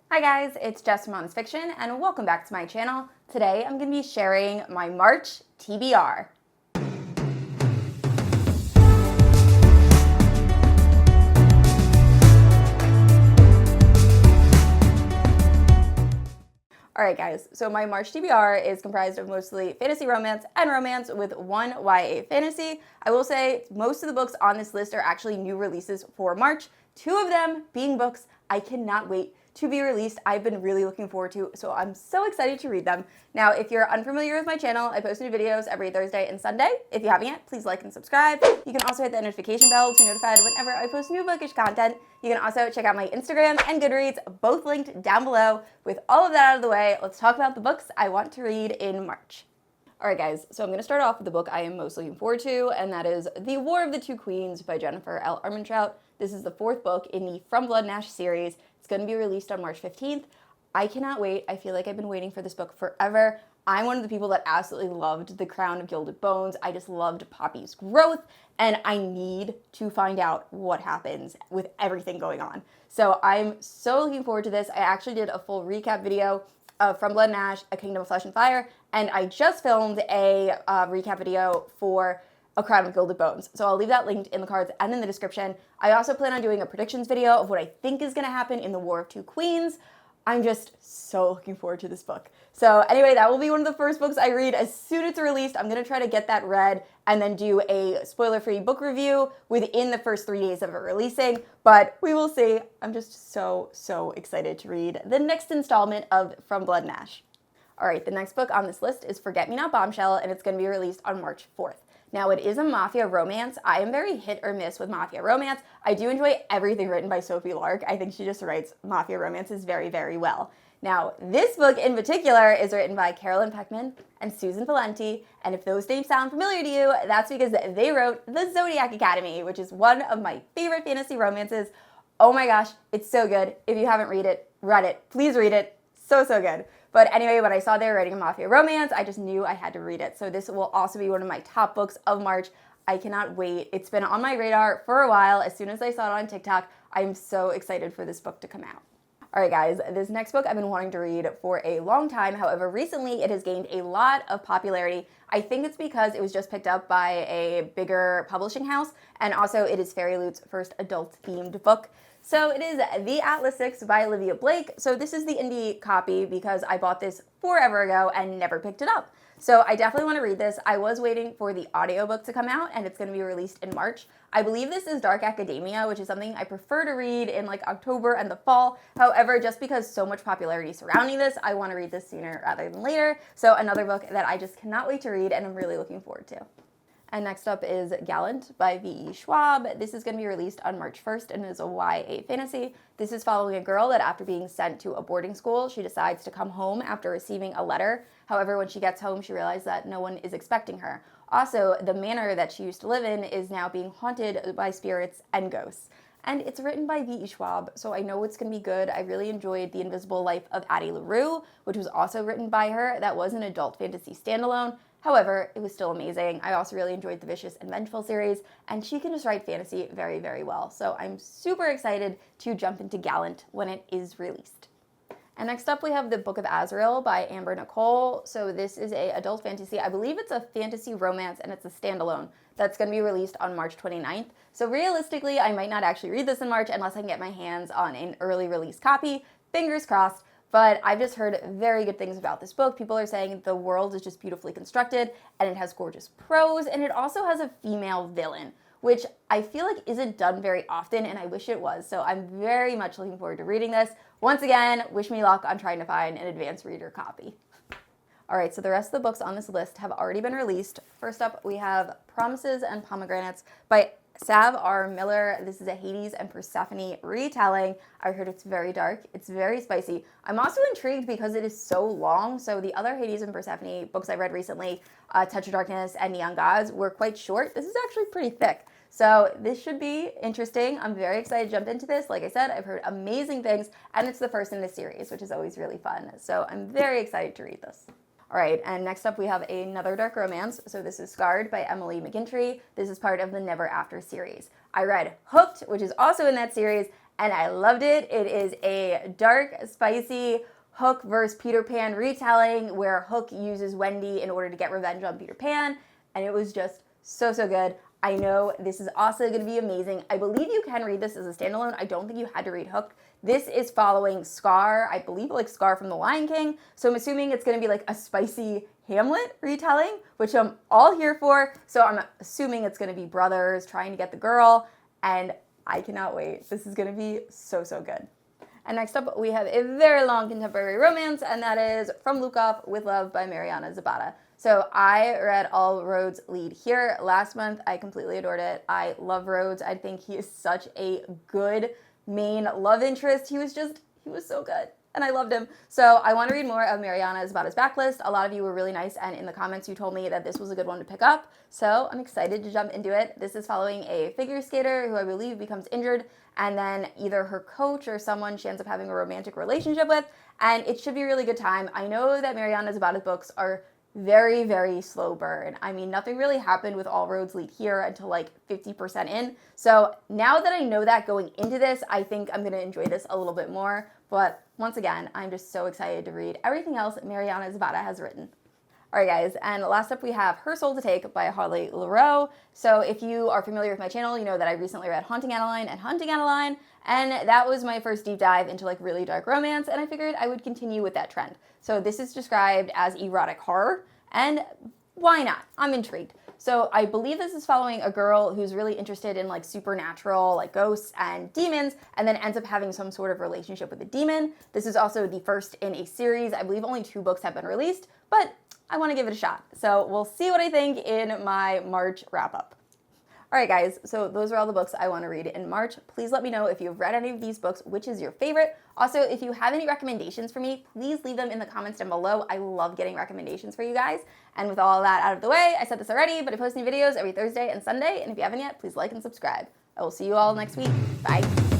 Hi guys, it's Jess from Honest Fiction, and welcome back to my channel. Today I'm going to be sharing my March TBR. Alright guys, so my March TBR is comprised of mostly fantasy romance and romance with one YA fantasy. I will say most of the books on this list are actually new releases for March, two of them being books I cannot wait to be released. I've been really looking forward to, so I'm so excited to read them. Now, if you're unfamiliar with my channel, I post new videos every Thursday and Sunday. If you haven't yet, please like and subscribe. You can also hit the notification bell to be notified whenever I post new bookish content. You can also check out my Instagram and Goodreads, both linked down below. With all of that out of the way, let's talk about the books I want to read in March. Alright guys, so I'm going to start off with the book I am most looking forward to, and that is The War of the Two Queens by Jennifer L. Armentrout. This is the fourth book in the From Blood and Ash series. It's going to be released on March 15th. I cannot wait. I feel like I've been waiting for this book forever. I'm one of the people that absolutely loved The Crown of Gilded Bones. I just loved Poppy's growth, and I need to find out what happens with everything going on. So I'm so looking forward to this. I actually did a full recap video of From Blood and Ash, A Kingdom of Flesh and Fire, and I just filmed a recap video for A Crown of Gilded Bones. So I'll leave that linked in the cards and in the description. I also plan on doing a predictions video of what I think is going to happen in the War of Two Queens. I'm just so looking forward to this book. So anyway, that will be one of the first books I read as soon as it's released. I'm going to try to get that read and then do a spoiler-free book review within the first 3 days of it releasing, but we will see. I'm just so excited to read the next installment of From Blood and Ash. All right, the next book on this list is Forget Me Not Bombshell, and it's going to be released on March 4th. Now, it is a mafia romance. I am very hit or miss with mafia romance. I do enjoy everything written by Sophie Lark. I think she just writes mafia romances very well. Now, this book in particular is written by Carolyn Peckman and Susanne Valenti, and if those names sound familiar to you, that's because they wrote The Zodiac Academy, which is one of my favorite fantasy romances. Oh my gosh, it's so good. If you haven't read it, please read it. So good. But anyway, when I saw they were writing a mafia romance, I just knew I had to read it. So this will also be one of my top books of March. I cannot wait. It's been on my radar for a while. As soon as I saw it on TikTok, I'm so excited for this book to come out. All right, guys, this next book I've been wanting to read for a long time. However, recently it has gained a lot of popularity. I think it's because it was just picked up by a bigger publishing house, and also it is Fairy Loot's first adult-themed book. So it is The Atlas 6 by Olivia Blake. So this is the indie copy because I bought this forever ago and never picked it up. So I definitely want to read this. I was waiting for the audiobook to come out, and it's going to be released in March. I believe this is dark academia, which is something I prefer to read in like October and the fall. However, just because so much popularity surrounding this, I want to read this sooner rather than later. So another book that I just cannot wait to read and I'm really looking forward to. And next up is Gallant by V.E Shwab. This is going to be released on March 1st and is a YA fantasy. This is following a girl that after being sent to a boarding school, she decides to come home after receiving a letter. However, when she gets home, she realizes that no one is expecting her. Also, the manor that she used to live in is now being haunted by spirits and ghosts. And it's written by V.E Shwab, so I know it's going to be good. I really enjoyed The Invisible Life of Addie LaRue, which was also written by her. That was an adult fantasy standalone. However, it was still amazing. I also really enjoyed the Vicious and Vengeful series, and she can just write fantasy very well. So I'm super excited to jump into Gallant when it is released. And next up we have the Book of Azrael by Amber Nicole. So this is a adult fantasy. I believe it's a fantasy romance and it's a standalone that's going to be released on March 29th. So realistically, I might not actually read this in March unless I can get my hands on an early release copy. Fingers crossed. But I've just heard very good things about this book. People are saying the world is just beautifully constructed and it has gorgeous prose and it also has a female villain, which I feel like isn't done very often and I wish it was. So I'm very much looking forward to reading this. Once again, wish me luck on trying to find an advanced reader copy. All right, so the rest of the books on this list have already been released. First up, we have Promises and Pomegranates by Sav R. Miller. This is a Hades and Persephone retelling. I heard it's very dark. It's very spicy. I'm also intrigued because it is so long. So the other Hades and Persephone books I read recently, Touch of Darkness and Neon Gods, were quite short. This is actually pretty thick. So this should be interesting. I'm very excited to jump into this. Like I said, I've heard amazing things, and it's the first in the series, which is always really fun. So I'm very excited to read this. All right, and next up we have another dark romance. So this is Scarred by Emily McIntire. This is part of the Never After series. I read Hooked, which is also in that series, and I loved it. It is a dark, spicy Hook versus Peter Pan retelling where Hook uses Wendy in order to get revenge on Peter Pan, and it was just so, so good. I know this is also going to be amazing. I believe you can read this as a standalone. I don't think you had to read Hook. This is following Scar, I believe like Scar from The Lion King, so I'm assuming it's going to be like a spicy Hamlet retelling, which I'm all here for. So I'm assuming it's going to be brothers trying to get the girl, and I cannot wait. This is going to be so, so good. And next up, we have a very long contemporary romance, and that is From Lukov with Love by Mariana Zapata. So I read All Roads Lead Here last month. I completely adored it. I love Rhodes. I think he is such a good main love interest. He was so good, and I loved him. So I want to read more of Mariana Zapata's backlist. A lot of you were really nice, and in the comments you told me that this was a good one to pick up. So I'm excited to jump into it. This is following a figure skater who I believe becomes injured, and then either her coach or someone she ends up having a romantic relationship with, and it should be a really good time. I know that Mariana Zapata's books are very, very slow burn. I mean, nothing really happened with All Roads Lead Here until like 50% in. So now that I know that going into this, I think I'm gonna enjoy this a little bit more. But once again, I'm just so excited to read everything else Mariana Zapata has written. All right, guys, and last up we have Her Soul to Take by Harley Laroux. So if you are familiar with my channel, you know that I recently read Haunting Adeline and Hunting Adeline, and that was my first deep dive into like really dark romance, and I figured I would continue with that trend. So this is described as erotic horror, and why not? I'm intrigued. So I believe this is following a girl who's really interested in like supernatural, like ghosts and demons, and then ends up having some sort of relationship with a demon. This is also the first in a series. I believe only 2 books have been released, but I want to give it a shot. So we'll see what I think in my March wrap-up. All right, guys, so those are all the books I want to read in March. Please let me know if you've read any of these books, which is your favorite. Also, if you have any recommendations for me, please leave them in the comments down below. I love getting recommendations for you guys. And with all that out of the way, I said this already, but I post new videos every Thursday and Sunday, and if you haven't yet, please like and subscribe. I will see you all next week. Bye.